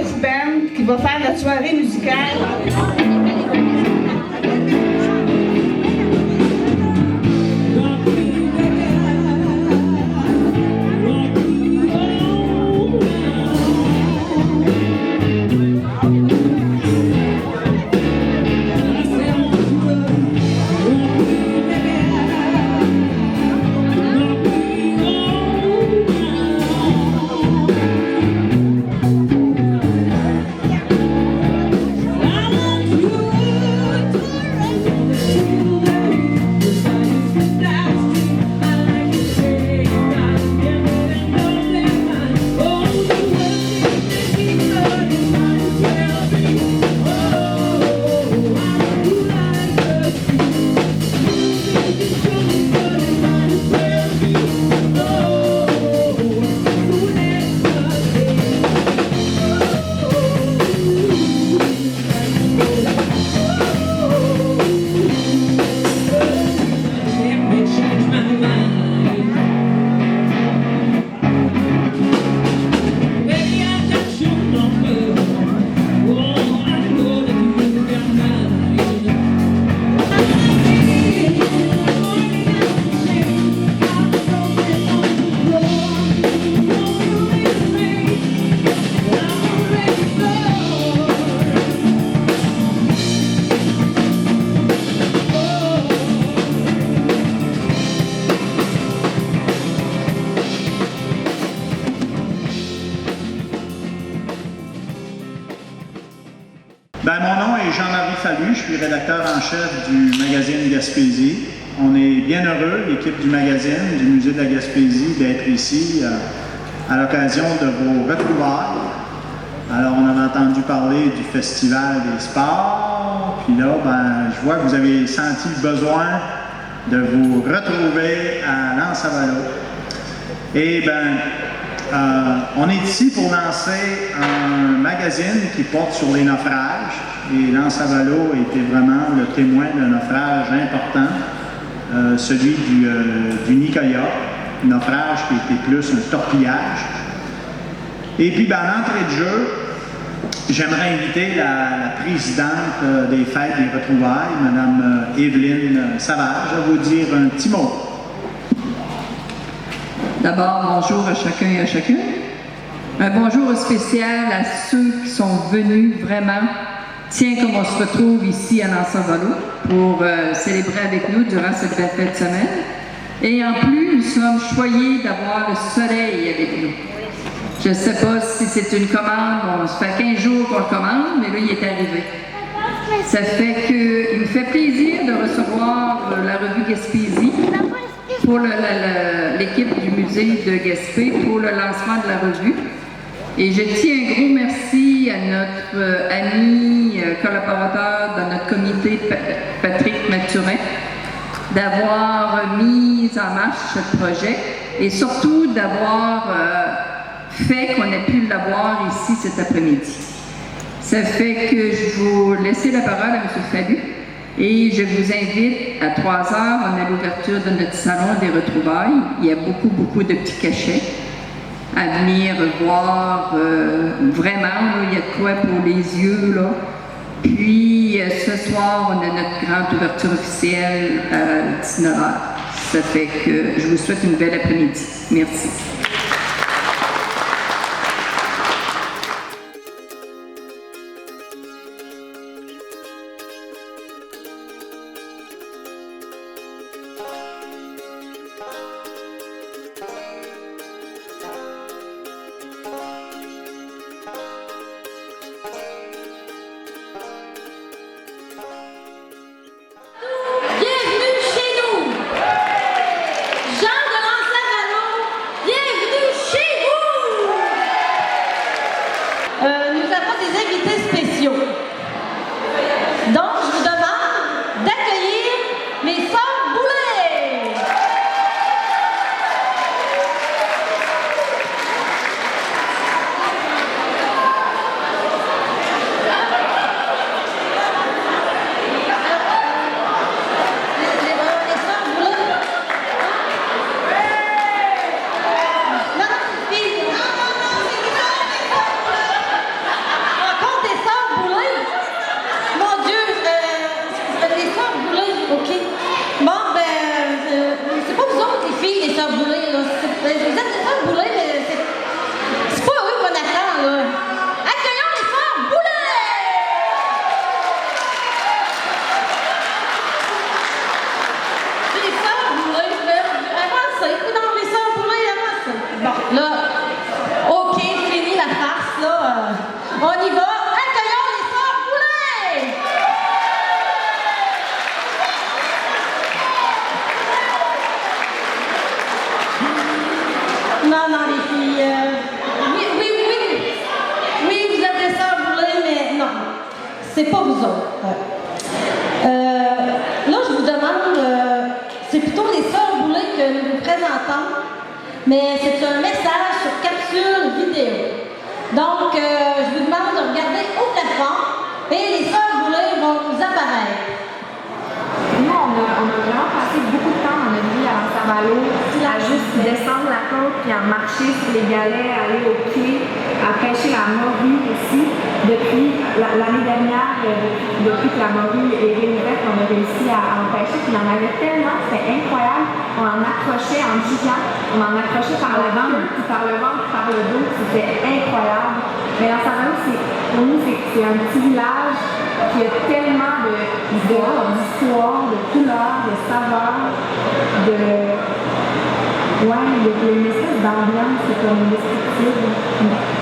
Voice Band qui va faire notre soirée musicale. Ben, mon nom est Jean-Marie Fallu, je suis rédacteur en chef du magazine Gaspésie. On est bien heureux, l'équipe du magazine, du Musée de la Gaspésie, d'être ici à l'occasion de vos retrouvailles. Alors, on avait entendu parler du Festival des sports, puis là, ben, je vois que vous avez senti le besoin de vous retrouver à L'Anse-à-Valo. Et ben, on est ici pour lancer un magazine qui porte sur les naufrages. Et L'Anse-à-Valo était vraiment le témoin d'un naufrage important, celui du Nicoya, un naufrage qui était plus un torpillage. Et puis, ben, à l'entrée de jeu, j'aimerais inviter la présidente des Fêtes des Retrouvailles, Mme Evelyne Savage, à vous dire un petit mot. D'abord, bonjour à chacun et à chacune. Un bonjour spécial à ceux qui sont venus vraiment. Tiens, comme on se retrouve ici à L'Anse-à-Valo pour célébrer avec nous durant cette belle fête de semaine. Et en plus, nous sommes choyés d'avoir le soleil avec nous. Je ne sais pas si c'est une commande, ça fait 15 jours qu'on le commande, mais là, il est arrivé. Ça fait qu'il me fait plaisir de recevoir la revue Gaspésie pour l'équipe du musée de Gaspé pour le lancement de la revue. Et je tiens un gros merci à notre ami collaborateur dans notre comité, Patrick Mathurin, d'avoir mis en marche ce projet et surtout d'avoir fait qu'on ait pu l'avoir ici cet après-midi. Ça fait que je vais vous laisser la parole à M. Fallu et je vous invite à 3 heures, on a l'ouverture de notre salon des retrouvailles. Il y a beaucoup de petits cachets à venir voir. Vraiment, il y a de quoi pour les yeux, là. Puis, ce soir, on a notre grande ouverture officielle à 19h. Ça fait que je vous souhaite une belle après-midi. Merci. Bienvenue chez nous! Jean de L'Anse-à-Valo, bienvenue! c'est pas vous autres. Là, je vous demande, c'est plutôt les Sœurs Boulay que nous vous présentons, mais c'est un message sur capsule vidéo. Donc, je vous demande de regarder au plafond et les Sœurs Boulay vont vous apparaître. Nous, on a vraiment passé beaucoup de temps dans notre vie à Saint-Valo, à juste descendre la côte, puis à marcher sur les galets, à aller au quai, à pêcher la morue aussi. Depuis l'année dernière, depuis que la morue est réouverte, on a réussi à en pêcher, puis on en avait tellement, c'était incroyable. On en accrochait en giga, on en accrochait par le ventre, puis par le ventre, puis par le dos, c'était incroyable. Mais dans Saint-Valo, pour nous, c'est un petit village qui a tellement d'histoire, de couleurs, de saveurs, ouais, il y a une espèce d'ambiance, c'est comme indescriptible.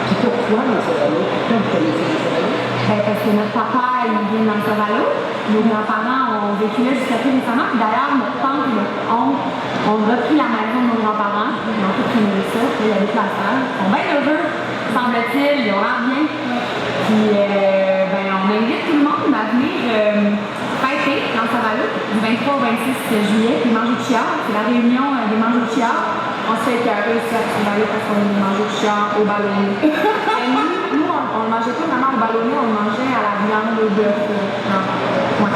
Puis pourquoi dans Saint-Valo? Pourquoi vous connaissez le Saint-Valo? Parce que notre papa, il vient dans le Saint-Valo. Nos grands-parents ont vécu là jusqu'à tout récemment. Puis d'ailleurs, notre tante et notre oncle ont repris la maison de nos grands-parents. Ils ont tout fini ça, puis ils habitent la salle. Ils sont bien heureux, semble-t-il. Ils ont l'air bien. Puis, on invite tout le monde à venir fêter dans Saint-Valo du 23 au 26 juillet, puis manger du chiard. C'est la réunion des mangeurs de chiard. On se fait écœurer aussi à Saint-Valo parce qu'on est mangé du chiard au ballonné. Nous, on ne mangeait pas vraiment au ballonné, on le mangeait à la viande, au bœuf. Ouais.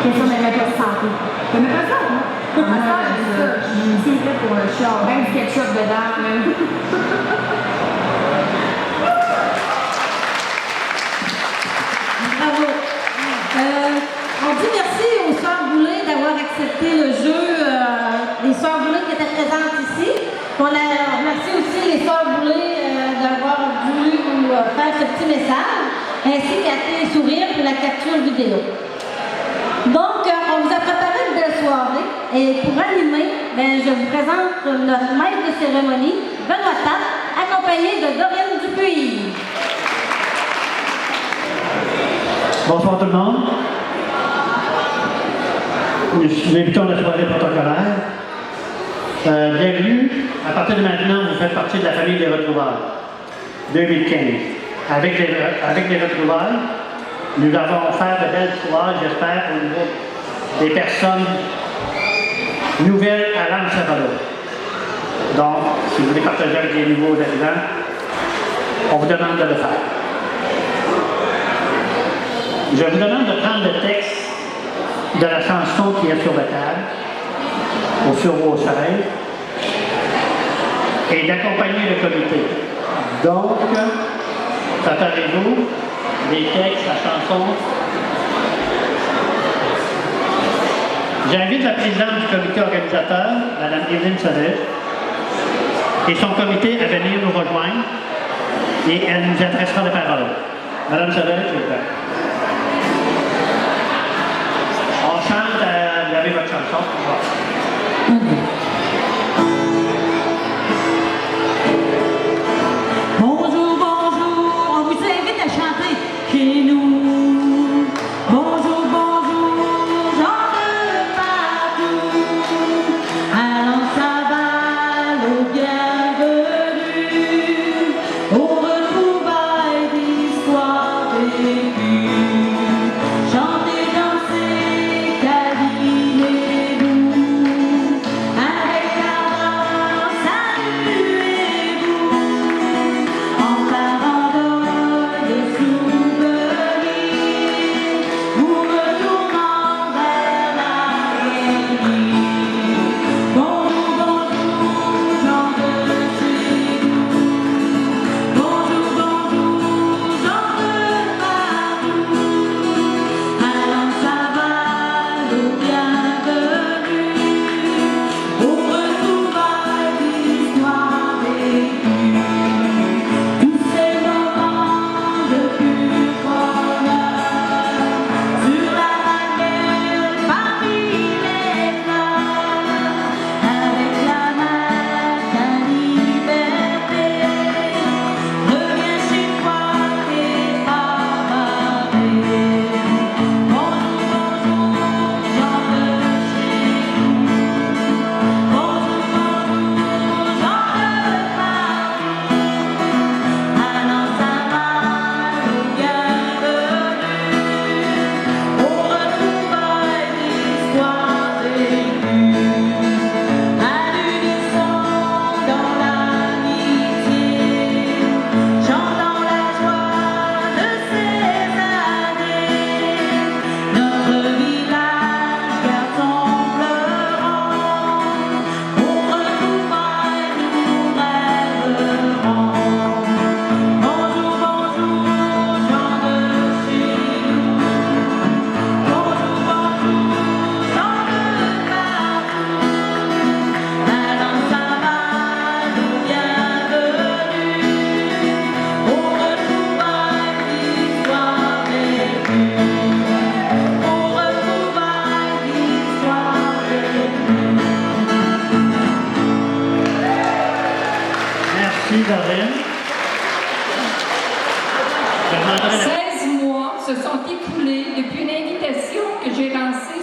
Qu'est-ce qu'on aimait pas santé? T'aimais pas ça, non? J'aime ça. Je suis fait pour le chiard. Même du ketchup dedans, même. Bravo. On dit merci aux Sœurs Boulay d'avoir accepté le jeu, les Sœurs Boulay qui étaient présentes ici. On remercie aussi les Sœurs Boulay d'avoir voulu nous faire ce petit message, ainsi qu'à tes sourires pour la capture vidéo. Donc, on vous a préparé une belle soirée et pour animer, je vous présente notre maître de cérémonie, Benoît Tapp, accompagné de Dorine Dupuis. Bonsoir tout le monde. Nous débutons la soirée protocolaire. Bienvenue. À partir de maintenant, vous faites partie de la famille des retrouvailles 2015. Avec les retrouvailles, nous avons fait de belles soirées, j'espère, au niveau des personnes nouvelles à l'âme Saint-Valo. Donc, si vous voulez partager avec les nouveaux arrivants, on vous demande de le faire. Je vous demande de prendre le texte de la chanson qui est sur la table, ou sur vos oreilles, et d'accompagner le comité. Donc, préparez-vous, les textes, la chanson. J'invite la présidente du comité organisateur, Mme Evelyne Sauvet, et son comité à venir nous rejoindre, et elle nous adressera la parole. Mme Sauvet, s'il vous plaît. On chante, vous avez votre chanson. Bonjour, bonjour, on vous invite à chanter chez nous. Bonjour, bonjour, gens de partout. Allons Saint-Valo, bienvenue. Au retrouvailles d'histoire vécue. Chantez, dansez, câlinez-vous.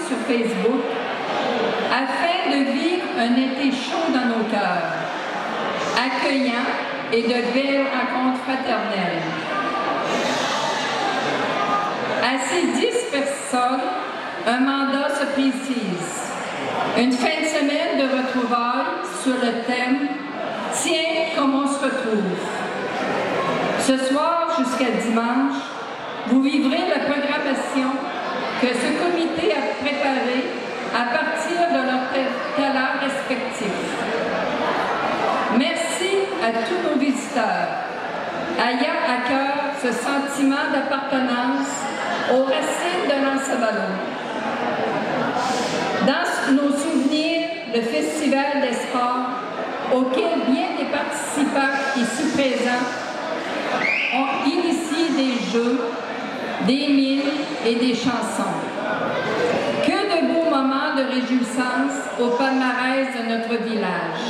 sur Facebook afin de vivre un été chaud dans nos cœurs, accueillant et de belles rencontres fraternelles. À ces 10 personnes, un mandat se précise. Une fin de semaine de retrouvailles sur le thème « Tiens, comme on se retrouve ». Ce soir jusqu'à dimanche, vous vivrez la programmation que ce comité a préparée à partir de leurs talents respectifs. Merci à tous nos visiteurs, ayant à cœur ce sentiment d'appartenance aux racines de l'Anse-à-Vallon. Dans nos souvenirs, le Festival des sports, auquel bien des participants ici présents ont initié des jeux, des mines et des chansons. Que de beaux moments de réjouissance au palmarès de notre village.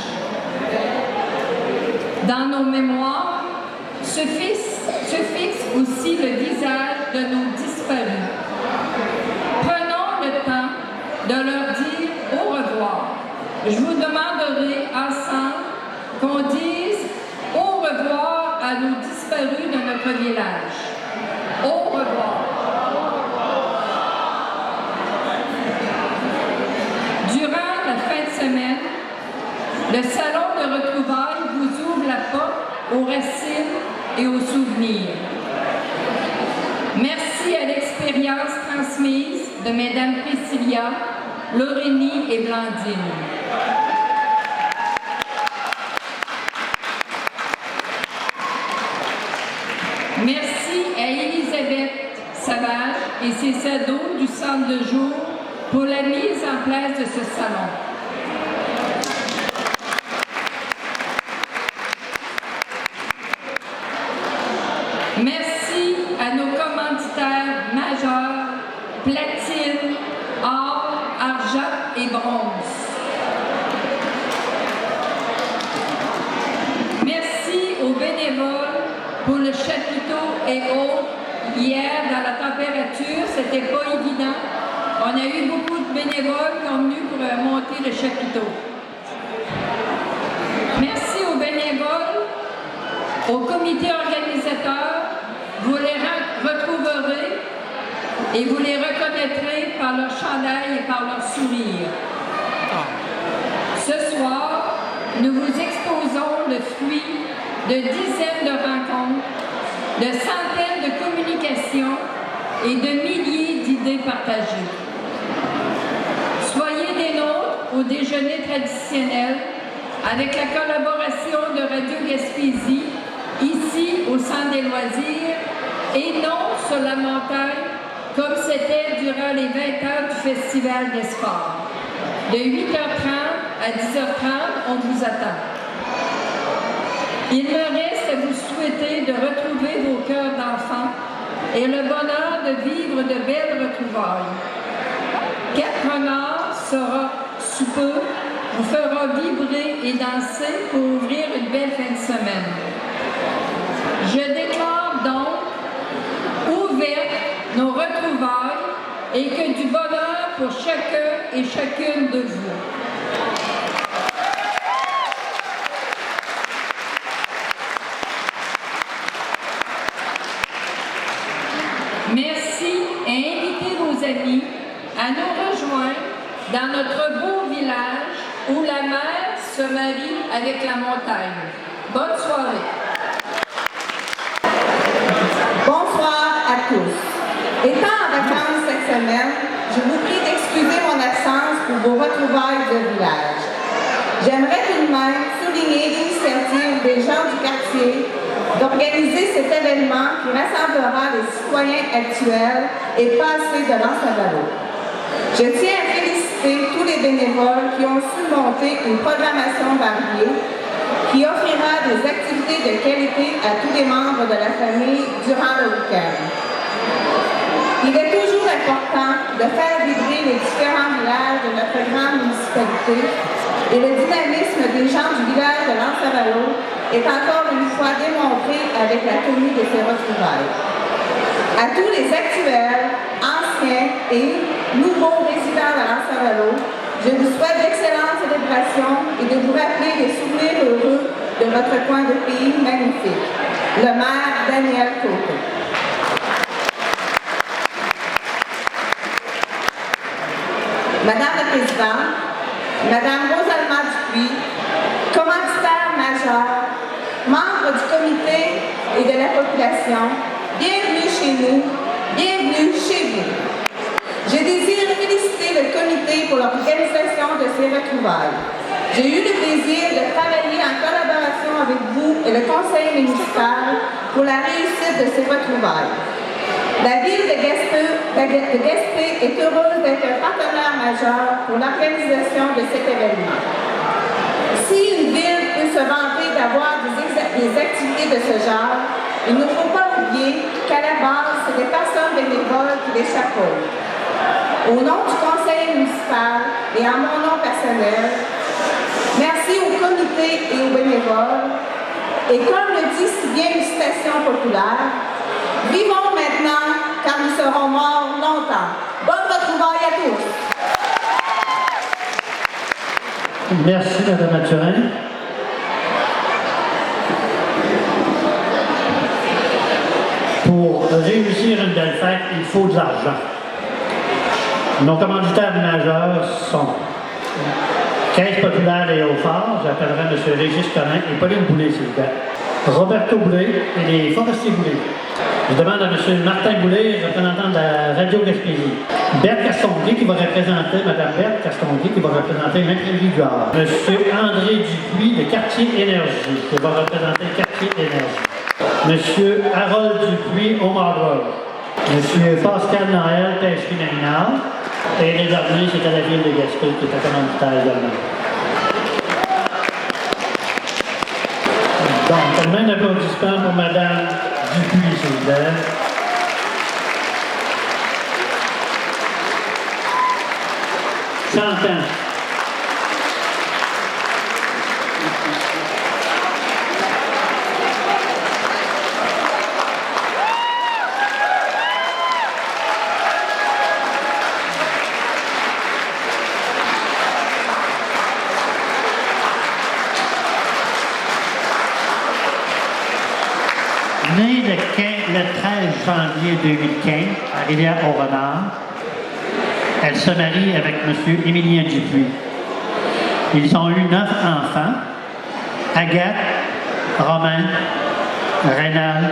Dans nos mémoires se fixe aussi le visage de nos disparus. Prenons le temps de leur dire au revoir. Je vous demanderai ensemble qu'on dise au revoir à nos disparus de notre village. Au revoir. Durant la fin de semaine, le salon de retrouvailles vous ouvre la porte aux racines et aux souvenirs. Merci à l'expérience transmise de Mesdames Priscilla, Laurénie et Blandine. Merci à Elisabeth Savage et ses ados du centre de jour pour la mise en place de ce salon. Merci à nos commanditaires majeurs, platine, or, argent et bronze. Merci aux bénévoles pour le chapiteau et autres. Hier, dans la température, c'était pas évident. On a eu beaucoup de bénévoles qui sont venus pour monter le chapiteau. Merci aux bénévoles, au comité organisateur. Vous les retrouverez et vous les reconnaîtrez par leur chandail et par leur sourire. Ce soir, nous vous exposons le fruit de dizaines de rencontres, de centaines de communications et de milliers d'idées partagées. Soyez des nôtres au déjeuner traditionnel avec la collaboration de Radio Gaspésie, ici au Centre des loisirs, et non sur la montagne, comme c'était durant les 20 heures du Festival des sports. De 8h30 à 10h30, on vous attend. Il me reste à vous souhaiter de retrouver vos cœurs d'enfants et le bonheur de vivre de belles retrouvailles. Quatre Renards sera sous peu, vous fera vibrer et danser pour ouvrir une belle fin de semaine. Je déclare donc ouvertes nos retrouvailles et que du bonheur pour chacun et chacune de vous. Merci et invitez vos amis à nous rejoindre dans notre beau village où la mer se marie avec la montagne. Bonne soirée. Bonsoir à tous. Étant en vacances cette semaine, je vous prie d'excuser mon absence pour vos retrouvailles de village. J'aimerais tout de même souligner l'initiative des gens du quartier d'organiser cet événement qui rassemblera les citoyens actuels et passés de l'Anse-à-Vallon. Je tiens à féliciter tous les bénévoles qui ont su monter une programmation variée qui offrira des activités de qualité à tous les membres de la famille durant le week-end. Il est toujours important de faire vibrer les différents villages de notre grande municipalité et le dynamisme des gens du village de l'Anse-à-Vallon est encore une fois démontré avec la tenue de ces retrouvailles. À tous les actuels, anciens anciens et nouveaux résidents de l'Anse-Saint-Valo, je vous souhaite d'excellentes célébrations et de vous rappeler les souvenirs heureux de votre coin de pays magnifique. Le maire Daniel Côté. Madame la Présidente, Madame Rosalma Dupuis, commanditaire majeure, membre du comité et de la population, bienvenue chez nous, bienvenue chez vous. Je désire féliciter le comité pour l'organisation de ces retrouvailles. J'ai eu le plaisir de travailler en collaboration avec vous et le conseil municipal pour la réussite de ces retrouvailles. La ville de Gaspé est heureuse d'être un partenaire majeur pour l'organisation de cet événement. Si une ville peut se vanter d'avoir des activités de ce genre, il ne faut pas oublier qu'à la base, c'est des personnes bénévoles qui les chapeautent. Au nom du conseil municipal et en mon nom personnel, merci au comité et aux bénévoles. Et comme le dit si bien une citation populaire, vivons maintenant car nous serons morts longtemps. Bonne retrouvaille à tous. Merci, Mme Mathurin. Pour réussir une belle fête, il faut de l'argent. Nos commanditaires majeurs sont Caisse populaire et Haut-Fort, j'appellerai M. Régis Collin et Pauline Boulay, s'il vous plaît. Roberto Boulay et les Forestiers Boulay. Je demande à M. Martin Boulay, représentant de la Radio Gaspésie. Berthe Castonguay qui va représenter, Mme Berthe Castonguay qui va représenter l'imprimerie du Havre. M. André Dupuis de Quartier Énergie qui va représenter Quartier Énergie. M. Harold Dupuis au Marlborough. M. Pascal Noël, Pêcherie Mérinard. Et les derniers, c'était la ville de Gaspé qui était commanditaire également. Donc, un même applaudissement pour Mme Dupuis, s'il vous plaît. Chantant. Née le 13 janvier 2015 à Rivière-au-Renard, elle se marie avec M. Émilien Dupuis. Ils ont eu 9 enfants, Agathe, Romain, Rénal,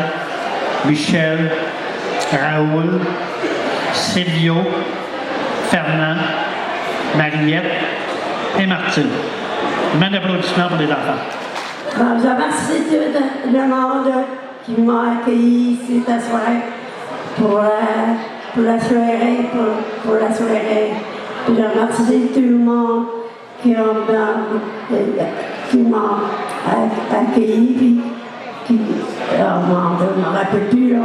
Michel, Raoul, Silvio, Fernand, Mariette et Martine. Un applaudissement pour les enfants. Bon, je remercie tout le monde qui m'a accueilli ici ce soir pour la soirée, pour la soirée. Je remercie tout le monde qui m'a accueilli, puis qui je ne me rappelle plus. Là.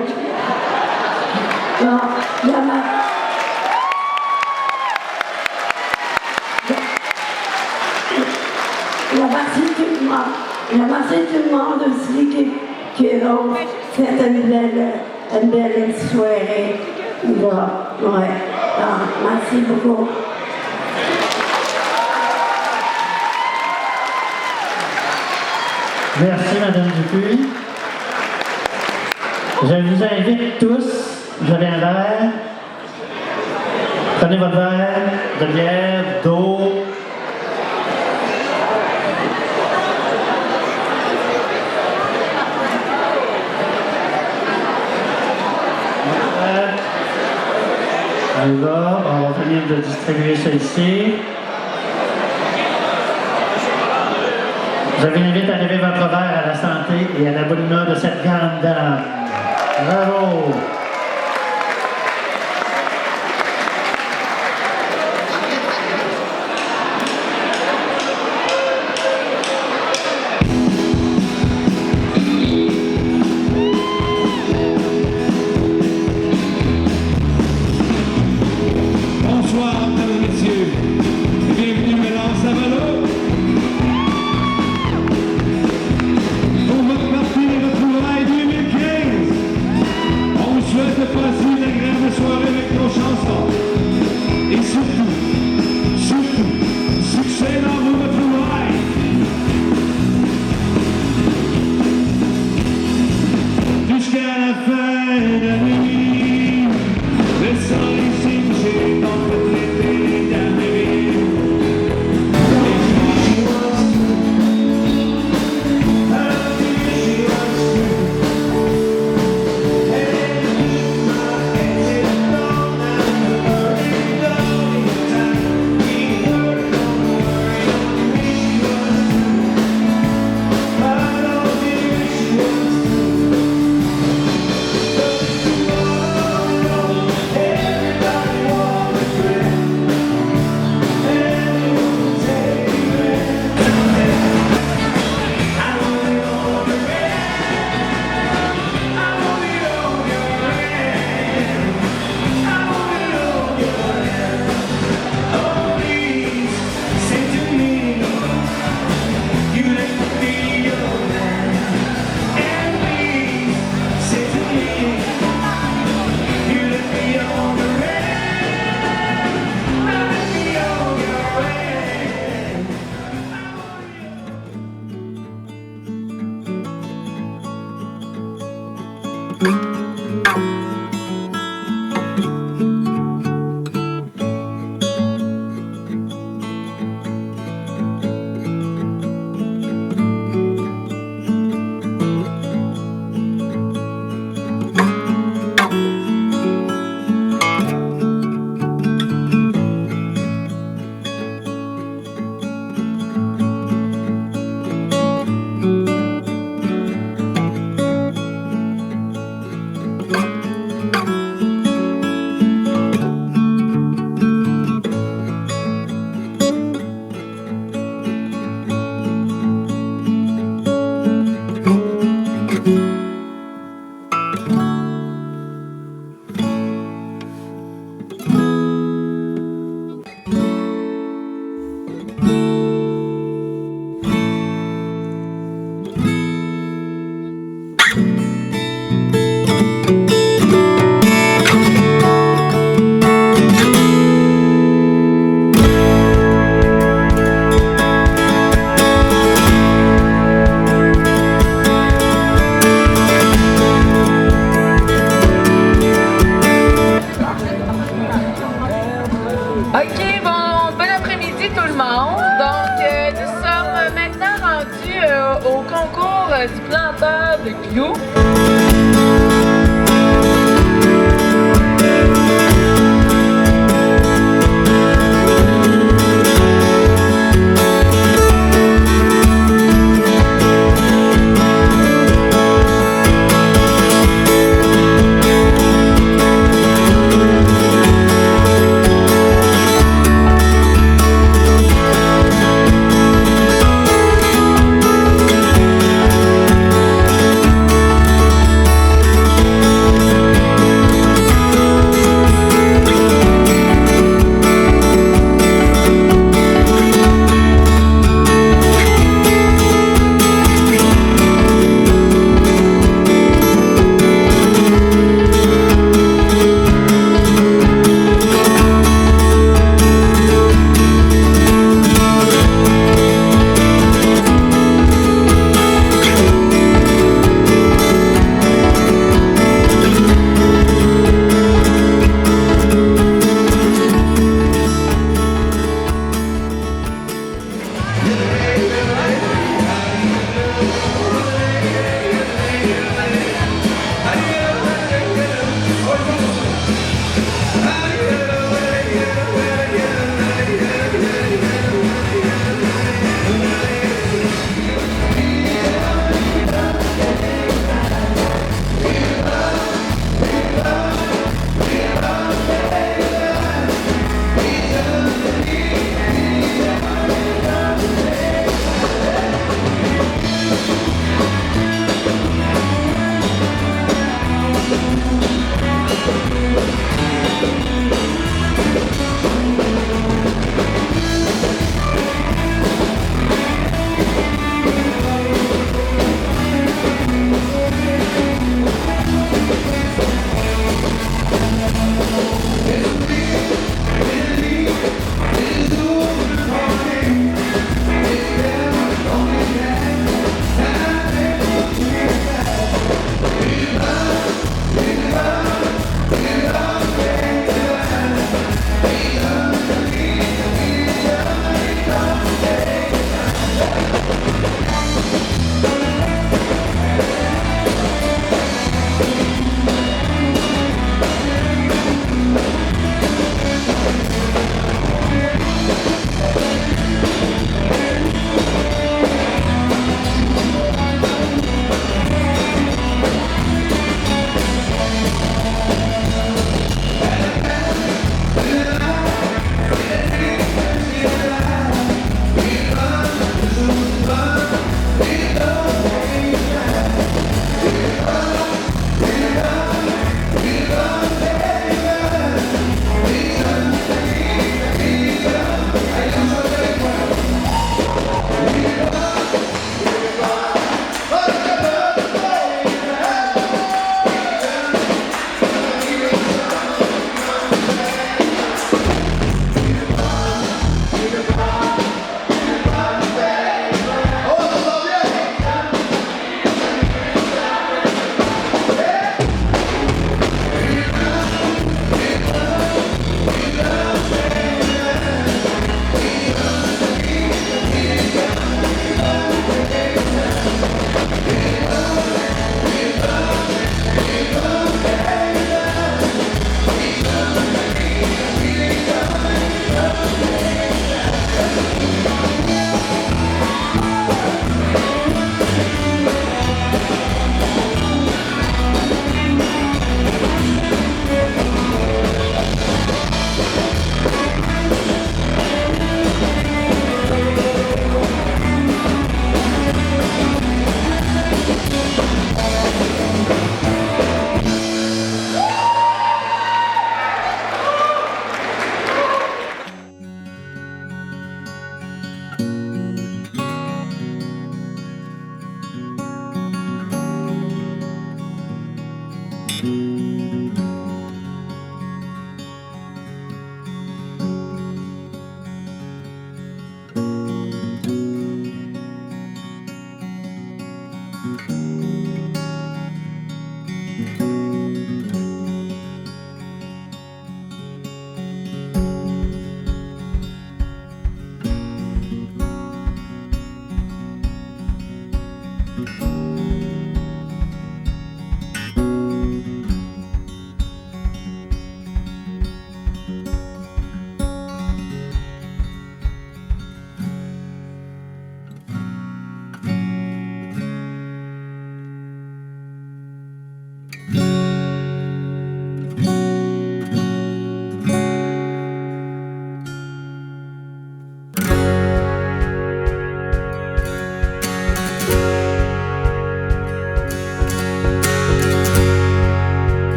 Bon, je remercie tout le monde. Je remercie tout le monde aussi qui ont fait une belle soirée. Ouais. Merci beaucoup. Merci, Mme Dupuis. Je vous invite tous, vous avez un verre. Prenez votre verre de bière, d'eau. Alors, on va venir de distribuer ça ici. Je vous invite à lever votre verre à la santé et à la bonne humeur de cette grande dame. Bravo! On succès dans vos retrouvailles. Jusqu'à la fin de la nuit, le soleil s'est couché dans toute l'été d'Amérique. Au concours du planteur de clous.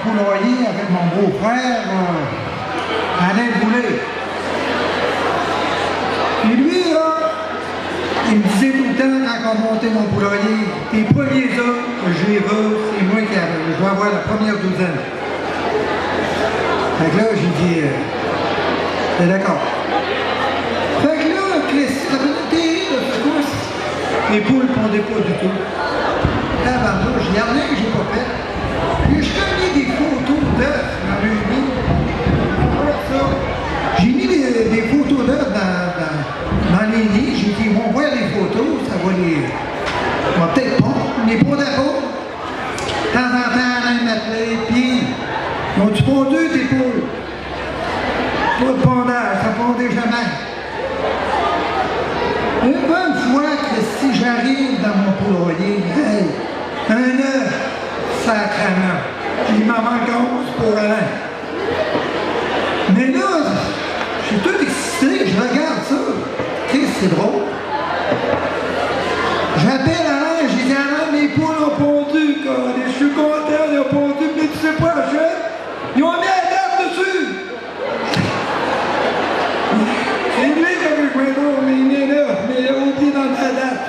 poulailler avec mon beau-frère, Alain Boulet. Puis lui, là, il me disait tout le temps, quand on montait mon poulailler, les premiers œufs que j'ai vus, c'est moi qui je dois avoir la première douzaine. Fait que là, j'ai dit, c'est d'accord. Fait que là, ça faisait terrible de secousse. Les poules ne pondaient pas du tout. Là, j'ai regardé que j'ai pas fait. Puis je mis des photos d'œufs dans le lit. Voilà ça. J'ai mis des photos d'œufs dans les lits. J'ai dit, ils vont voir les photos, ça va les... va peut-être pondre. Les pots d'apôts. De temps en temps, on mettre les pieds. Ils ont-tu pondu tes poules? Pas de pondage, ça pondait jamais. Une bonne fois que si j'arrive dans mon poulailler, hey, un œuf, sacrément, il m'en manque 11 pour Alain. Mais là, je suis tout excité, je regarde ça. Qu'est-ce que c'est drôle? J'appelle Alain, j'ai dit Alain, mes poules ont pondu, quoi. Je suis content, ils ont pondu, mais tu sais pas, ils ont mis la date dessus. C'est lui qui a vu le joint mais il est là, mais il a oublié dans la date.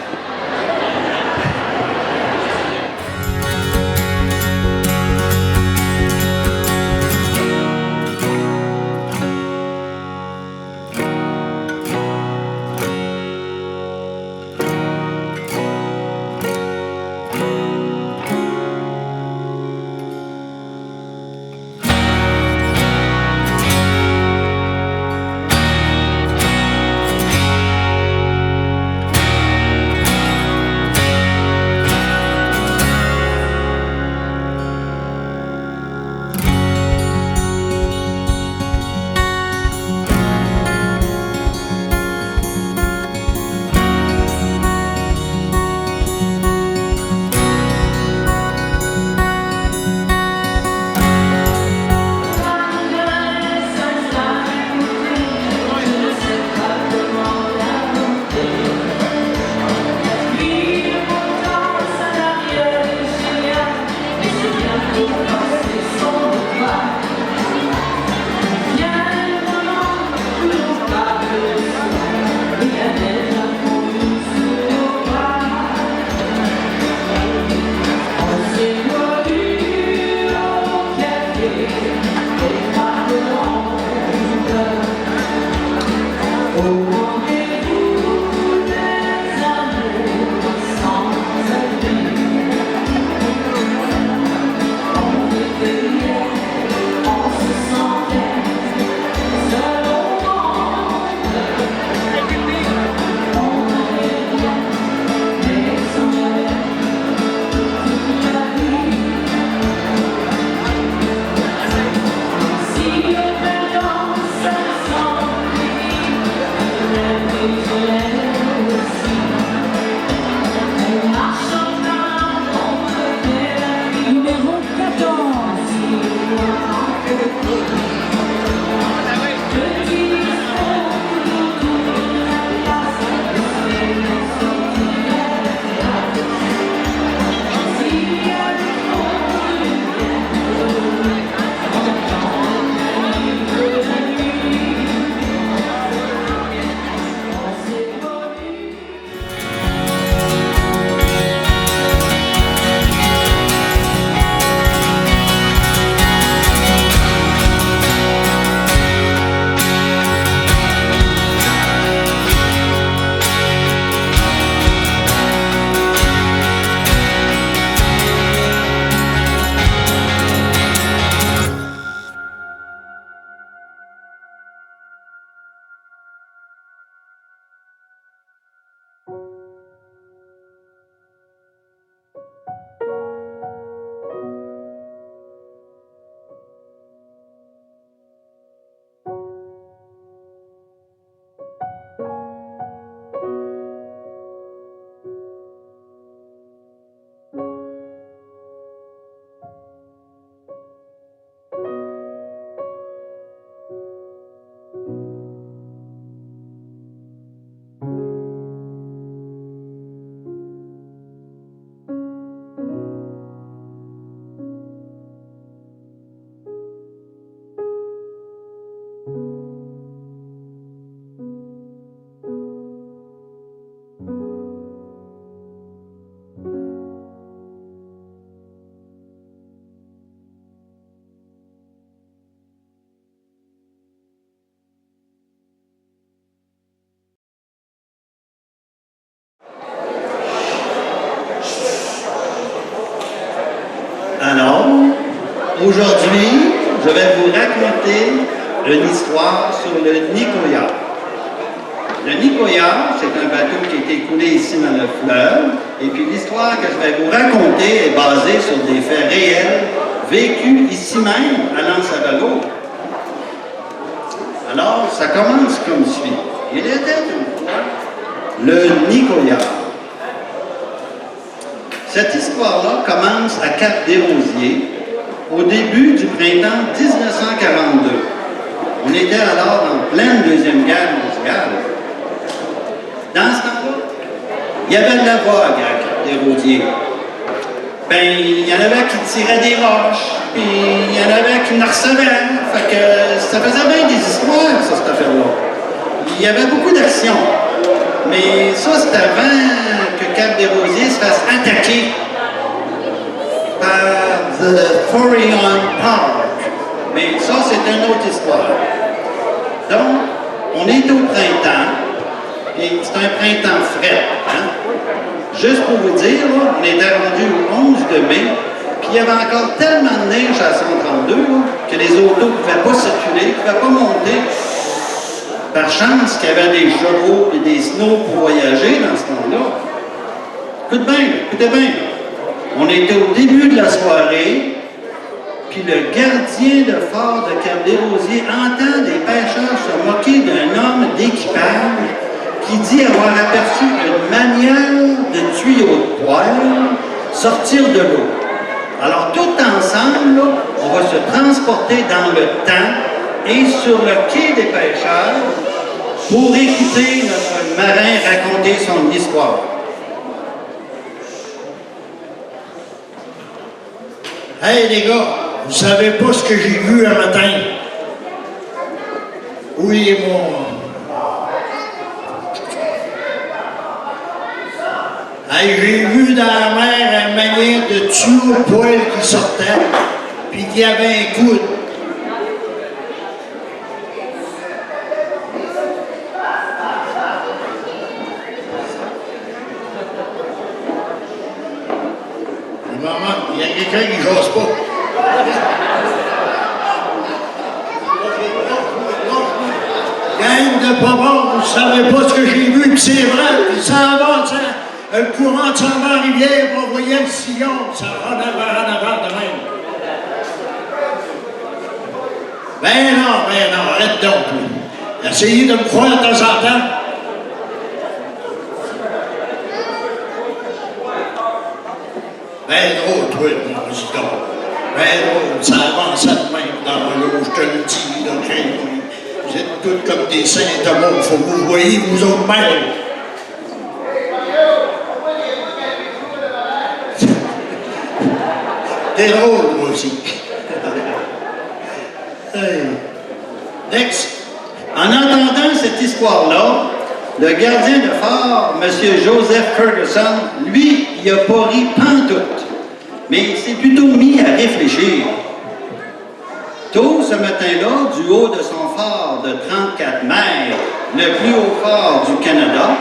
Aujourd'hui, je vais vous raconter une histoire sur le Nicoya. Le Nicoya, c'est un bateau qui a été coulé ici dans le fleuve. Et puis l'histoire que je vais vous raconter est basée sur des faits réels vécus ici même à Lansavalo. Alors, ça commence comme suit. Il était une fois le Nicoya. Cette histoire-là commence à Cap-des-Rosiers, au début du printemps 1942. On était alors en pleine Deuxième Guerre mondiale. Dans ce temps-là, il y avait de la vague à Cap-des-Rosiers. Ben, il y en avait qui tiraient des roches, puis il y en avait qui en recevaient. Fait que ça faisait bien des histoires, ça, cette affaire-là. Il y avait beaucoup d'actions. Mais ça, c'était avant que Cap-des-Rosiers se fasse attaquer par The Foreign Park. Mais ça, c'est une autre histoire. Donc, on est au printemps, et c'est un printemps frais. Hein? Juste pour vous dire, là, on était rendu au 11 de mai, puis il y avait encore tellement de neige à 132 là, que les autos ne pouvaient pas circuler, ne pouvaient pas monter. Par chance qu'il y avait des chevaux et des snows pour voyager dans ce temps-là. Écoutez bien. On était au début de la soirée, puis le gardien de phare de Cap-des-Rosiers entend des pêcheurs se moquer d'un homme d'équipage qui dit avoir aperçu une manière de tuyau de poêle sortir de l'eau. Alors, tout ensemble, là, on va se transporter dans le temps et sur le quai des pêcheurs pour écouter notre marin raconter son histoire. Hey les gars, vous savez pas ce que j'ai vu un matin? Oui, et moi. Hey, j'ai vu dans la mer une manière de tuyau de poêle qui sortait, puis qui avait un coude. Il y a quelqu'un qui jase pas. Gang de pas bon, vous savez pas ce que j'ai vu, puis c'est vrai, puis ça va, le courant s'en va en rivière, on voyait le sillon, ça va en avant de même. Ben non, arrête donc. Essayez de me croire de temps en temps. Ben drôle, toi, mon président. Ben drôle, ça avance de même dans l'eau, je te le dis, là, vous êtes tous comme des saints d'amour, faut que vous voyez vous autres mêmes. T'es drôle, moi aussi. Hey. Next. En entendant cette histoire-là, le gardien de phare, M. Joseph Ferguson, lui, il n'a pas ri pantoute, mais il s'est plutôt mis à réfléchir. Tôt ce matin-là, du haut de son phare de 34 mètres, le plus haut phare du Canada,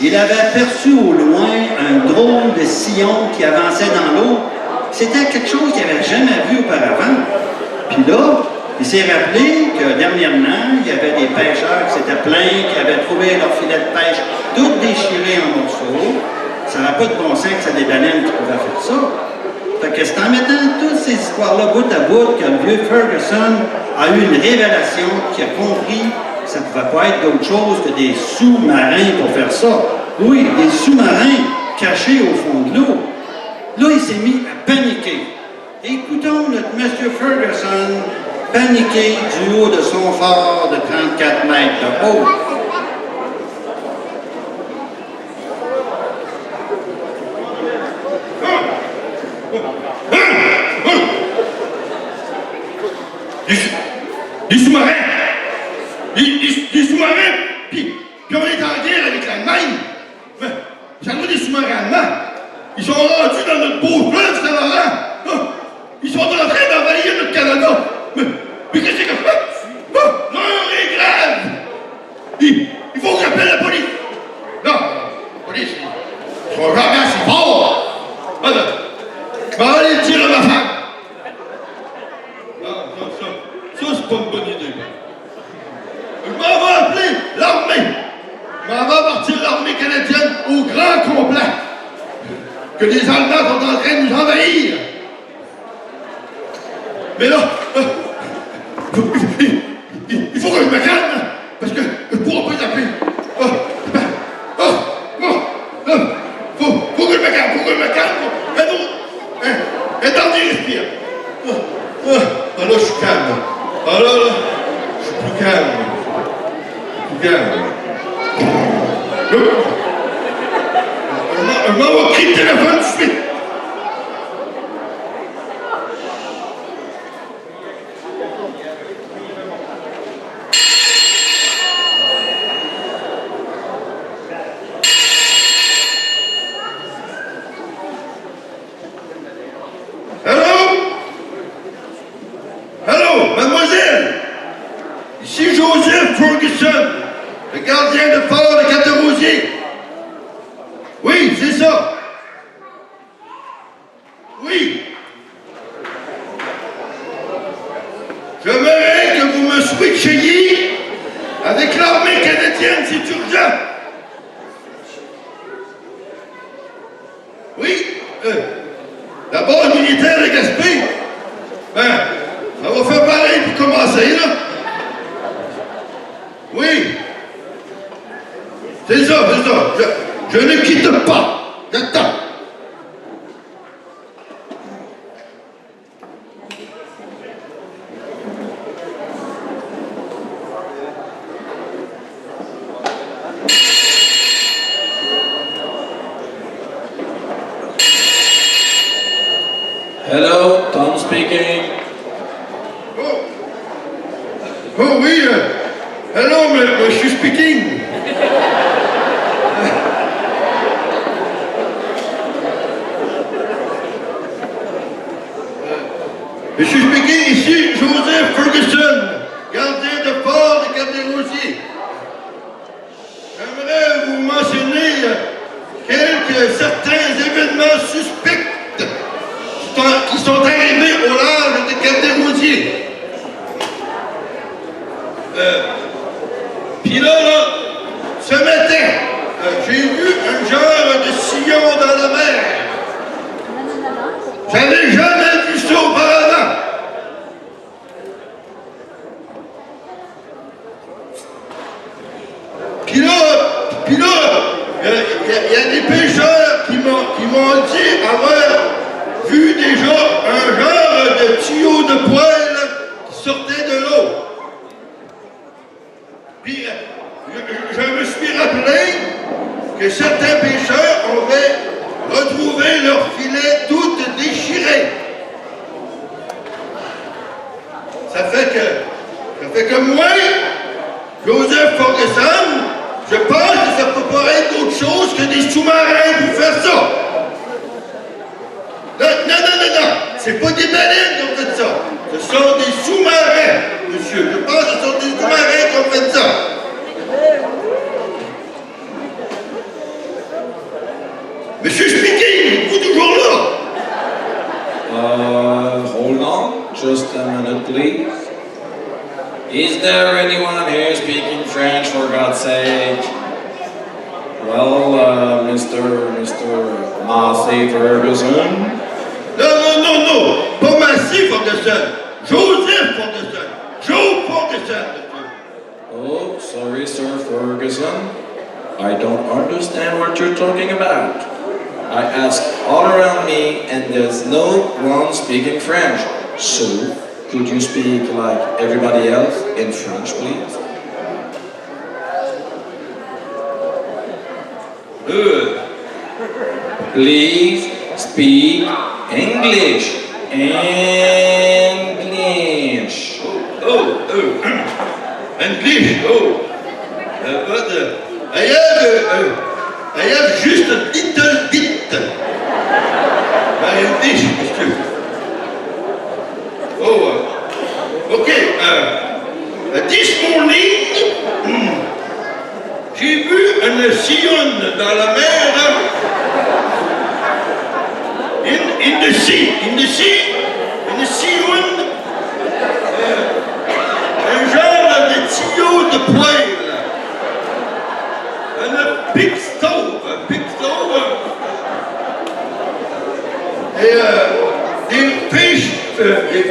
il avait aperçu au loin un drôle de sillon qui avançait dans l'eau. C'était quelque chose qu'il n'avait jamais vu auparavant. Puis là, il s'est rappelé que dernièrement, il y avait des pêcheurs qui s'étaient plaints, qui avaient trouvé leur filet de pêche tout déchiré en morceaux. Ça n'a pas de bon sens que c'est des baleines qui pouvaient faire ça. Fait que c'est en mettant toutes ces histoires-là bout à bout que le vieux Ferguson a eu une révélation, qui a compris que ça ne pouvait pas être d'autre chose que des sous-marins pour faire ça. Oui, des sous-marins cachés au fond de l'eau. Là, il s'est mis à paniquer. Écoutons notre Monsieur Ferguson paniquer du haut de son phare de 34 mètres de haut. Des sous-marins! Des sous-marins! Puis on est en guerre avec l'Allemagne! Ça nous des sous-marins allemands! Ils sont rendus dans notre beau fleuve, c'est marrant! Ils sont en train d'envahir notre Canada! Mais qu'est-ce que c'est? L'heure est grave! Il faut que j'appelle la police! Non, la police, ils sont jamais assez forts! Je vais aller le dire à ma femme! l'armée canadienne au grand complet. Que les Allemands sont en train de nous envahir. Mais là, il faut que je me calme, parce que je ne pourrai pas taper. Faut que je me calme. Un dernier respire. Là, je suis calme. Là, je suis plus calme. Je m'envoie pris le téléphone tout de suite. Allô, mademoiselle. Ici Joseph Ferguson, le gardien de fort de Cap-de-Rosier. Oui, c'est ça. Oui. J'aimerais que vous me switchiez avec l'armée canadienne, c'est urgent. Oui. La base militaire de Gaspé. Ben, ça va faire pareil pour commencer, là. Oui. C'est ça. Je ne quitte pas. J'attends. Hello, Tom speaking. Oh oui, hello, monsieur speaking. Monsieur speaking, ici Joseph Ferguson, gardien de fort de Cap-des-Rosiers. J'aimerais vous mentionner certains événements suspects qui sont arrivés au large de Cap-des-Rosiers. Puis là, ce matin, j'ai vu un genre de sillon dans la mer. J'avais jamais vu ça auparavant. Puis là, il y a des pêcheurs qui m'ont dit avoir vu déjà un genre de tuyau de poêle qui sortait de l'eau. Puis je me suis rappelé que certains pêcheurs avaient retrouvé leurs filets toutes déchirés. Ça fait que moi, Joseph Ferguson, je pense que ça peut pas être autre chose que des sous-marins pour faire ça. Non. C'est pas des baleines qui ont fait ça. Ce sont des sous-marins, monsieur. Je pense que ce sont des sous-marins qui ont fait ça. Monsieur Speaking, êtes-vous toujours là? Hold on, just a minute, please. Is there anyone here speaking French, for God's sake? Well, Mr. Massey Ferguson? Non, pas Massey Ferguson. Joseph Ferguson. Joe Ferguson. Oh, sorry, Sir Ferguson. I don't understand what you're talking about. I asked all around me, and there's no one speaking French. So, could you speak like everybody else in French, please? Please speak English. English. English, I have just a little bit. My English, monsieur. Okay. This morning, j'ai vu une sillonne dans la mer. In the sillonne, un genre de tuyau de poêle. Un big et des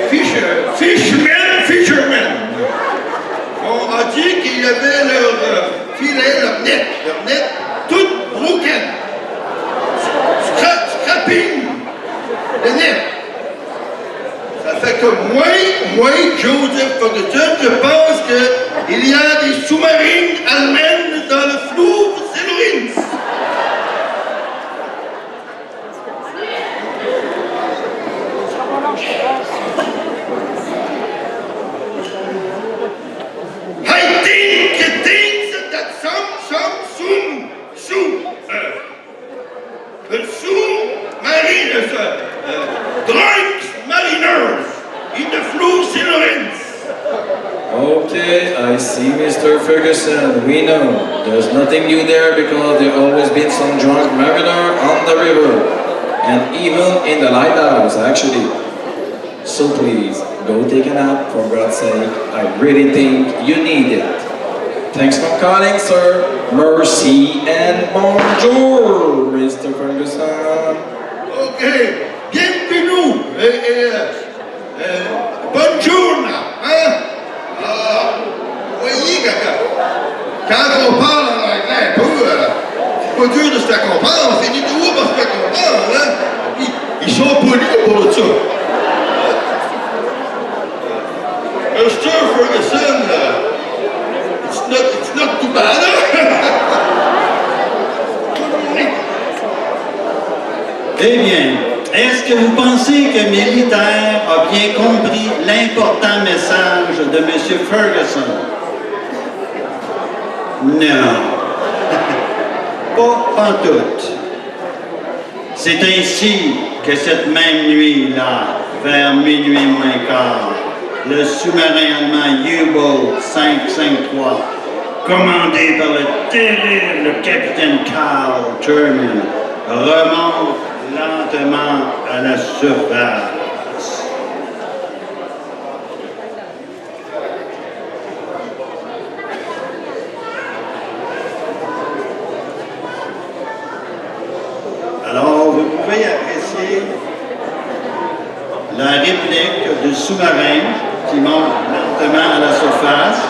fishermen. On a dit qu'il y avait leur filet, leur net, tout broken. Scrapping le net. Ça fait que moi, Joseph Ferguson, je pense qu'il y a des sous-marines allemandes dans le fleuve Saint-Laurent. I think that some drunk mariners in the flue Saint-Laurent. Okay, I see, Mr. Ferguson. We know there's nothing new there because there always been some drunk mariner on the river, and even in the lighthouse, actually. So please, go take a nap, for God's sake. I really think you need it. Thanks for calling, sir. Merci and bonjour, Mr. Ferguson. Okay, bienvenue bonjour, hein? Voyez, quand on parle en anglais un peu, c'est pas dur de se faire comprendre, c'est ni tout pour se faire comprendre, hein? Ils sont polis pour ça. Mr. Ferguson, it's not too bad. Eh bien, est-ce que vous pensez que Militaire a bien compris l'important message de M. Ferguson? Non. Pas pantoute. C'est ainsi que cette même nuit-là, vers minuit moins quart, le sous-marin allemand U-Boat 553, commandé par le terrible capitaine Karl German, remonte lentement à la surface. Alors, vous pouvez apprécier la réplique du sous-marin qui monte lentement à la surface.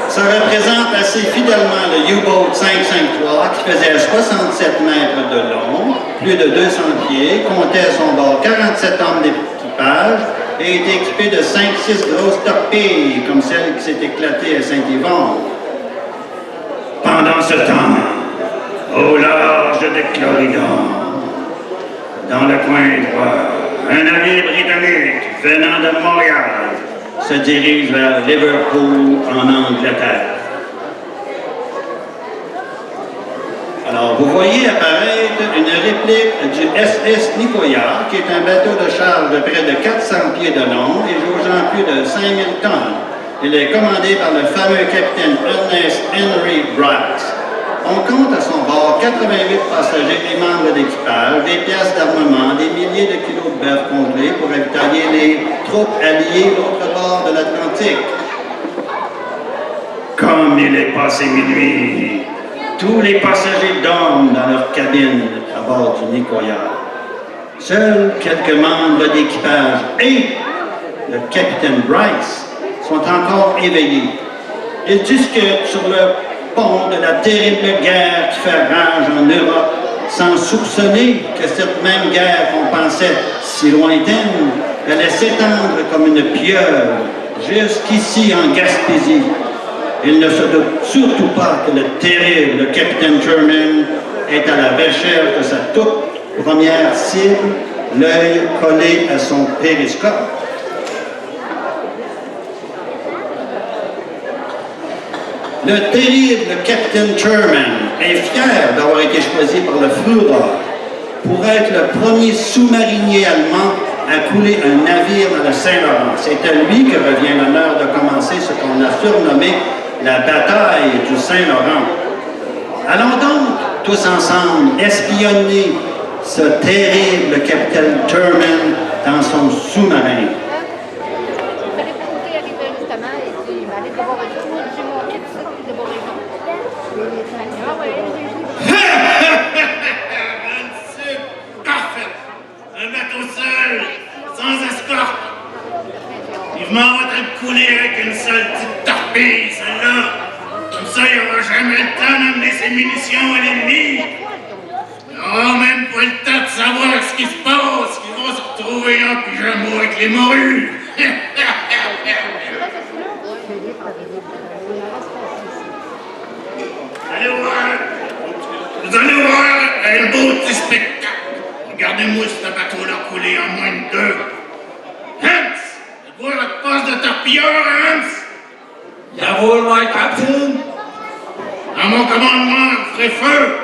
Ça représente assez fidèlement le U-Boat 553 qui faisait 67 mètres de long, plus de 200 pieds, comptait à son bord 47 hommes d'équipage et était équipé de 5-6 grosses torpilles comme celle qui s'est éclatée à Saint-Yvon. Pendant ce temps, au large de Cloridon, dans le coin droit, un navire britannique venant de Montréal se dirige vers Liverpool en Angleterre. Alors, vous voyez apparaître une réplique du SS Nicoya, qui est un bateau de charge de près de 400 pieds de long et jaugeant plus de 5000 tonnes. Il est commandé par le fameux capitaine Ernest Henry Bright. On compte à son bord 88 passagers et membres d'équipage, des pièces d'armement, des milliers de kilos de bœuf congelés pour ravitailler les troupes alliées de l'autre bord de l'Atlantique. Comme il est passé minuit, tous les passagers dorment dans leur cabine à bord du Nicoya. Seuls quelques membres d'équipage et le capitaine Bryce sont encore éveillés. Ils discutent sur le pont de la terrible guerre qui fait rage en Europe, sans soupçonner que cette même guerre qu'on pensait si lointaine allait s'étendre comme une pieuvre jusqu'ici en Gaspésie. Il ne se doute surtout pas que le terrible capitaine German est à la recherche de sa toute première cible, l'œil collé à son périscope. Le terrible capitaine German est fier d'avoir été choisi par le Führer pour être le premier sous-marinier allemand à couler un navire dans le Saint-Laurent. C'est à lui que revient l'honneur de commencer ce qu'on a surnommé la bataille du Saint-Laurent. Allons donc, tous ensemble, espionner ce terrible capitaine German dans son sous-marin. Parfait! d'amener ses munitions à l'ennemi. Ils n'auront même pas le temps de savoir ce qui se passe. Ils vont se retrouver en pyjama avec les morues. Vous allez voir un beau petit spectacle. Regardez-moi ce bateau-là couler en moins de 2. Hans, êtes-vous à votre poste de torpilleur, Hans? Jawohl, mein Captain. À mon commandement, vous ferez feu.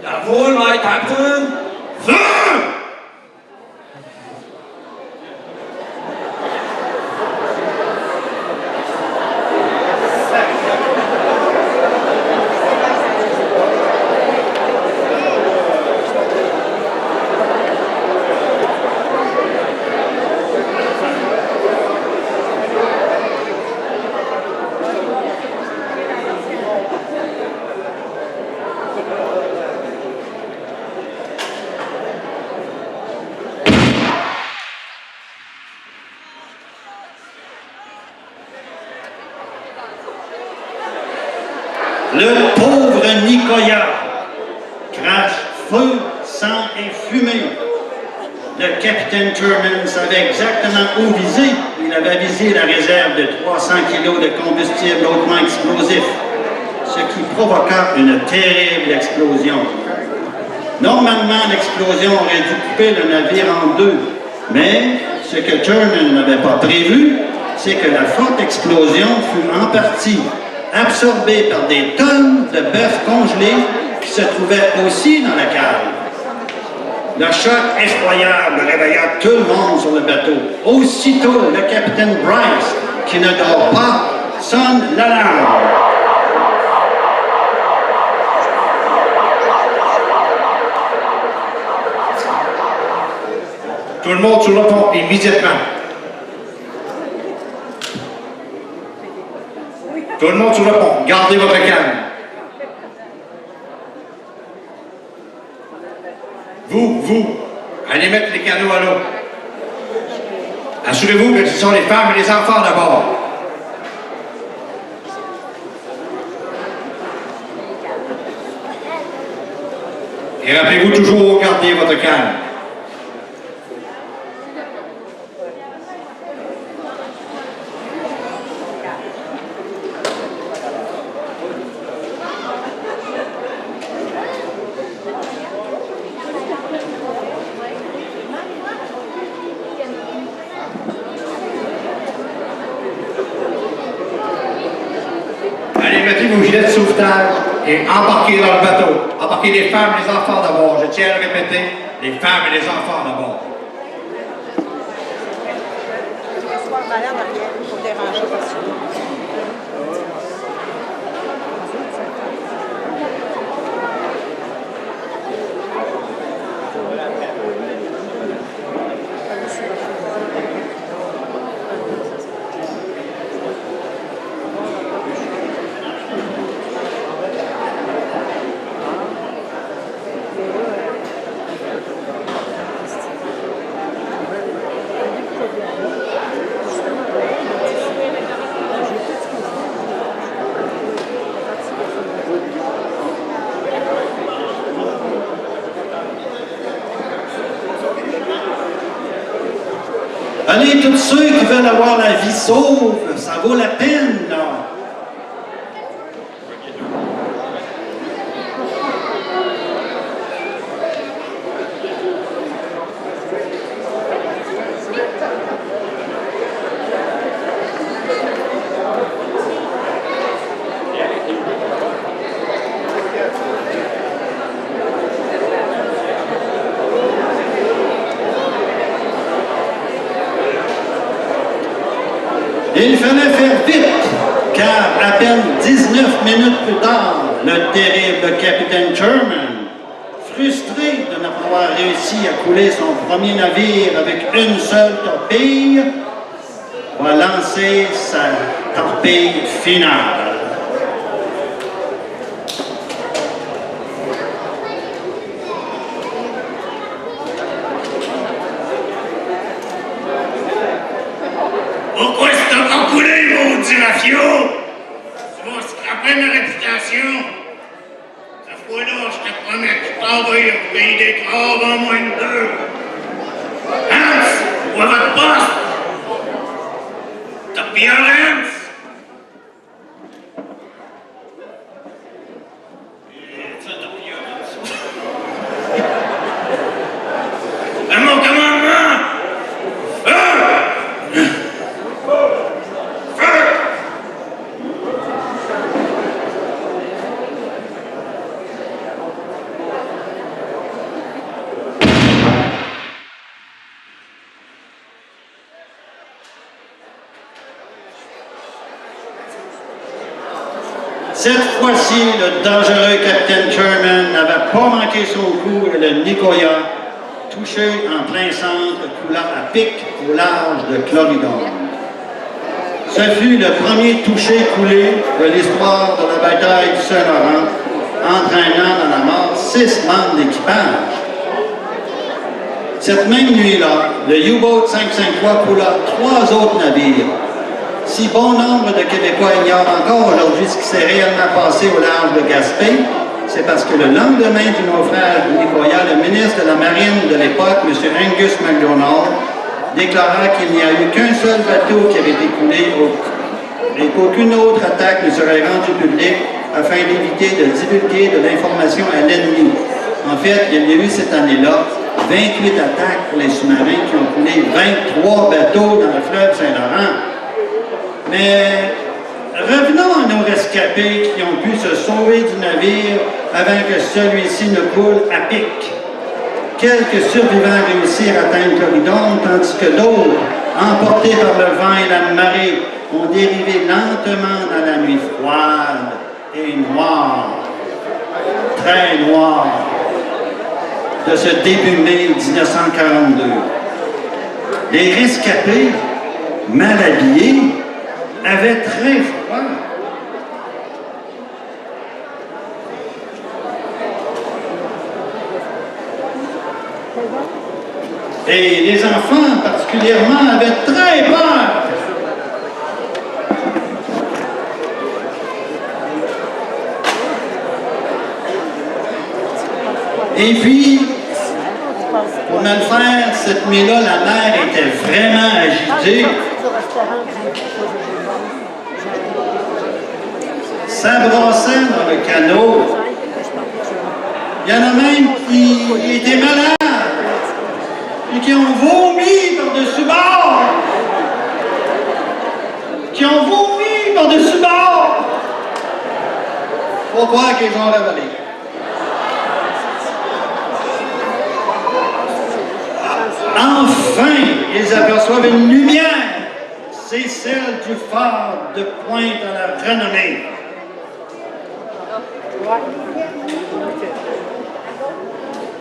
Jawohl, mein Captain. Feu! Le pauvre Nicoya crache feu, sang et fumée. Le capitaine Turman savait exactement où viser. Il avait visé la réserve de 300 kg de combustible hautement explosif, ce qui provoqua une terrible explosion. Normalement, l'explosion aurait dû couper le navire en 2, mais ce que Turman n'avait pas prévu, c'est que la forte explosion fut en partie absorbée par des tonnes de bœuf congelés qui se trouvaient aussi dans la cale. Le choc effroyable réveilla tout le monde sur le bateau. Aussitôt, le capitaine Bryce, qui ne dort pas, sonne l'alarme. Tout le monde sur le pont, immédiatement. Tout le monde sur le pont, gardez votre calme. Vous, allez mettre les canots à l'eau. Assurez-vous que ce sont les femmes et les enfants d'abord. Et rappelez-vous toujours, gardez votre calme. Mettez vos gilets de sauvetage et embarquez dans le bateau. Embarquez les femmes et les enfants d'abord. Je tiens à le répéter, les femmes et les enfants d'abord. Allez, tous ceux qui veulent avoir la vie sauve, ça vaut la peine, là. Il fallait faire vite, car à peine 19 minutes plus tard, le terrible capitaine Turman, frustré de ne pas avoir réussi à couler son premier navire avec une seule torpille, va lancer sa torpille finale. Pourquoi est-ce que t'as pas coulé, maudit mafio? Tu vas scraper ma réputation. envoyer au pays des crabes en moins de 2. Hans, où est votre poste? T'as bien, Hans? À mon commandement! Cette fois-ci, le dangereux capitaine Sherman n'avait pas manqué son coup et le Nicoya, touché en plein centre, coula à pic au large de Cloridon. Ce fut le premier touché coulé de l'histoire de la bataille du Saint-Laurent, entraînant dans la mort 6 membres d'équipage. Cette même nuit-là, le U-Boat 553 coula 3 autres navires. Si bon nombre de Québécois ignorent encore aujourd'hui ce qui s'est réellement passé au large de Gaspé, c'est parce que le lendemain du naufrage du Nicoya, le ministre de la Marine de l'époque, M. Angus MacDonald, déclara qu'il n'y a eu qu'un seul bateau qui avait été coulé et qu'aucune autre attaque ne serait rendue publique afin d'éviter de divulguer de l'information à l'ennemi. En fait, il y a eu cette année-là 28 attaques pour les sous-marins qui ont coulé 23 bateaux dans le fleuve Saint-Laurent. Mais revenons à nos rescapés qui ont pu se sauver du navire avant que celui-ci ne coule à pic. Quelques survivants réussirent à atteindre Corridon, tandis que d'autres, emportés par le vent et la marée, ont dérivé lentement dans la nuit froide et noire, très noire, de ce début mai 1942. Les rescapés, mal habillés, avait très froid. Et les enfants, particulièrement, avaient très peur. Et puis, pour me le faire, cette nuit-là, la mer était vraiment agitée. Ça brassait dans le canot. Il y en a même qui étaient malades et qui ont vomi par-dessus bord. Faut croire qu'ils ont ravalé. Enfin, ils aperçoivent une lumière. C'est celle du phare de Pointe à la Renommée.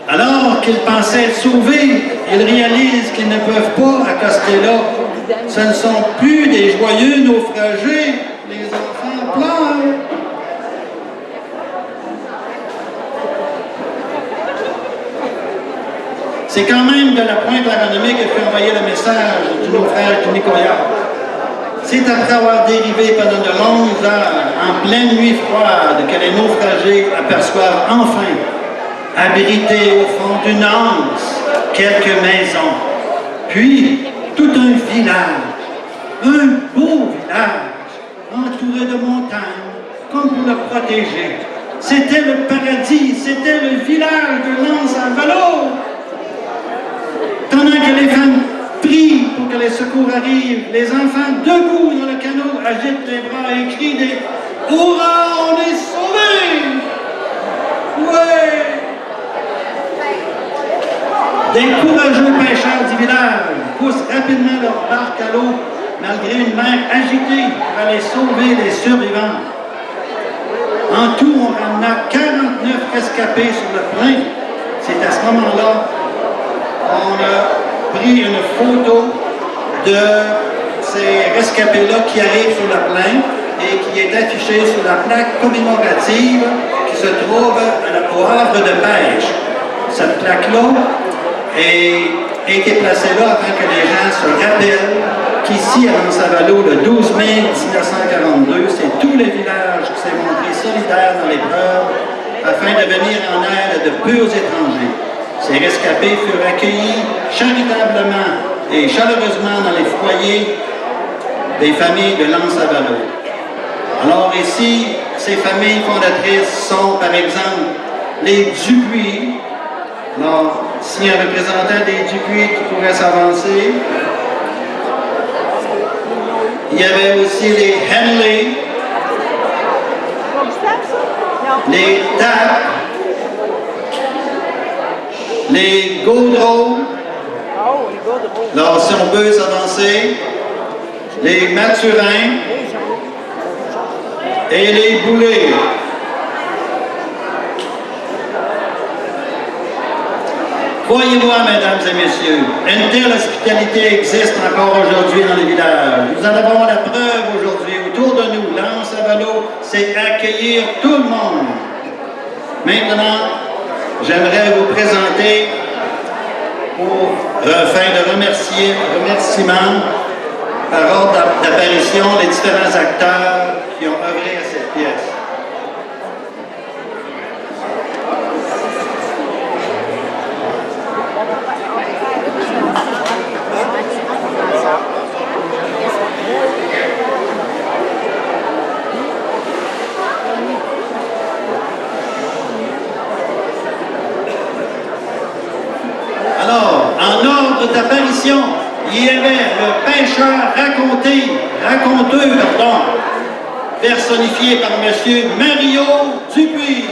Alors qu'ils pensaient être sauvés, ils réalisent qu'ils ne peuvent pas accoster là. Ce ne sont plus des joyeux naufragés. Les enfants pleurent. C'est quand même de la Pointe à la Renommée que fut envoyé le message du naufrage du Nicoya. C'est après avoir dérivé pendant de longues heures, en pleine nuit froide, que les naufragés aperçoivent enfin, abrités au fond d'une anse, quelques maisons, puis tout un village, un beau village, entouré de montagnes, comme pour le protéger. C'était le paradis, c'était le village de l'anse à Valo. Pendant que les femmes prient pour que les secours arrivent, les enfants debout dans le canot agitent les bras et crient des « Hurrah, on est sauvés! » Ouais! Des courageux pêcheurs du village poussent rapidement leur barque à l'eau malgré une mer agitée pour aller sauver les survivants. En tout, on ramena 49 rescapés sur le plein. C'est à ce moment-là qu'on a pris une photo de ces rescapés-là qui arrivent sur le plein et qui est affichée sur la plaque commémorative qui se trouve au havre de pêche. Cette plaque-là a été placée là afin que les gens se rappellent qu'ici, à L'Anse-à-Valo, le 12 mai 1942, c'est tout le village qui s'est montré solidaire dans l'épreuve afin afin de venir en aide de purs étrangers. Ces rescapés furent accueillis charitablement et chaleureusement dans les foyers des familles de Lens-Avalo. Alors ici, ces familles fondatrices sont par exemple les Dupuis. Alors, s'il y a un représentant des Dupuis qui pourrait s'avancer. Il y avait aussi les Henley, les Tapp, les Gaudreau. Alors, si on peut s'avancer, les Mathurin et les Boulay. Croyez-moi, mesdames et messieurs, une telle hospitalité existe encore aujourd'hui dans les villages. Nous en avons la preuve aujourd'hui. Autour de nous, Lens-Avalo, c'est accueillir tout le monde. Maintenant, j'aimerais vous présenter, pour fin de remerciement, par ordre d'apparition, les différents acteurs qui ont œuvré à cette pièce. Alors, en ordre d'apparition, il y avait le pêcheur raconteur, personnifié par M. Mario Dupuis.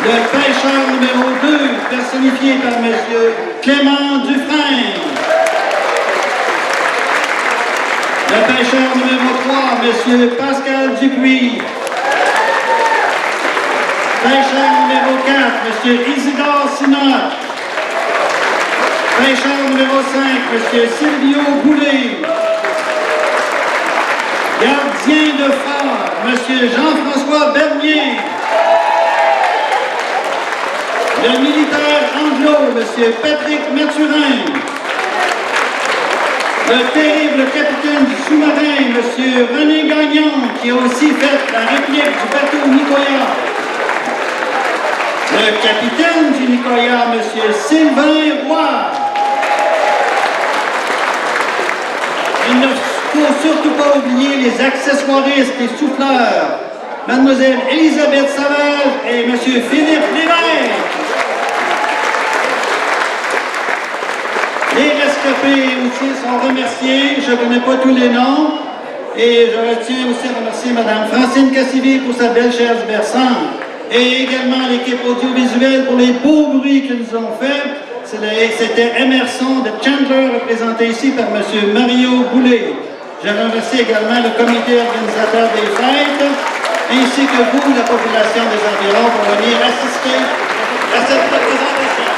Le pêcheur numéro 2, personnifié par M. Clément Dufresne. Le pêcheur numéro 3, M. Pascal Dupuis. Pêcheur numéro 4, M. Isidore Sinot. Pêcheur numéro 5, M. Silvio Boulay. Gardien de phare, M. Jean-François Bernier. Le militaire anglo, M. Patrick Mathurin. Le terrible capitaine du sous-marin, M. René Gagnon, qui a aussi fait la réplique du bateau Nicoya. Le capitaine du Nicoya, M. Sylvain Roy. Il ne faut surtout pas oublier les accessoiristes et souffleurs, Mademoiselle Elisabeth Savage et M. Philippe Lévesque. Les rescapés aussi sont remerciés, je ne connais pas tous les noms, et je retiens aussi à remercier Mme Francine Cassivi pour sa belle chaise berçante, et également l'équipe audiovisuelle pour les beaux bruits qu'ils nous ont fait. C'était Emerson de Chandler, représenté ici par M. Mario Boulay. Je remercie également le comité organisateur des fêtes, ainsi que vous, la population des environs, pour venir assister à cette représentation.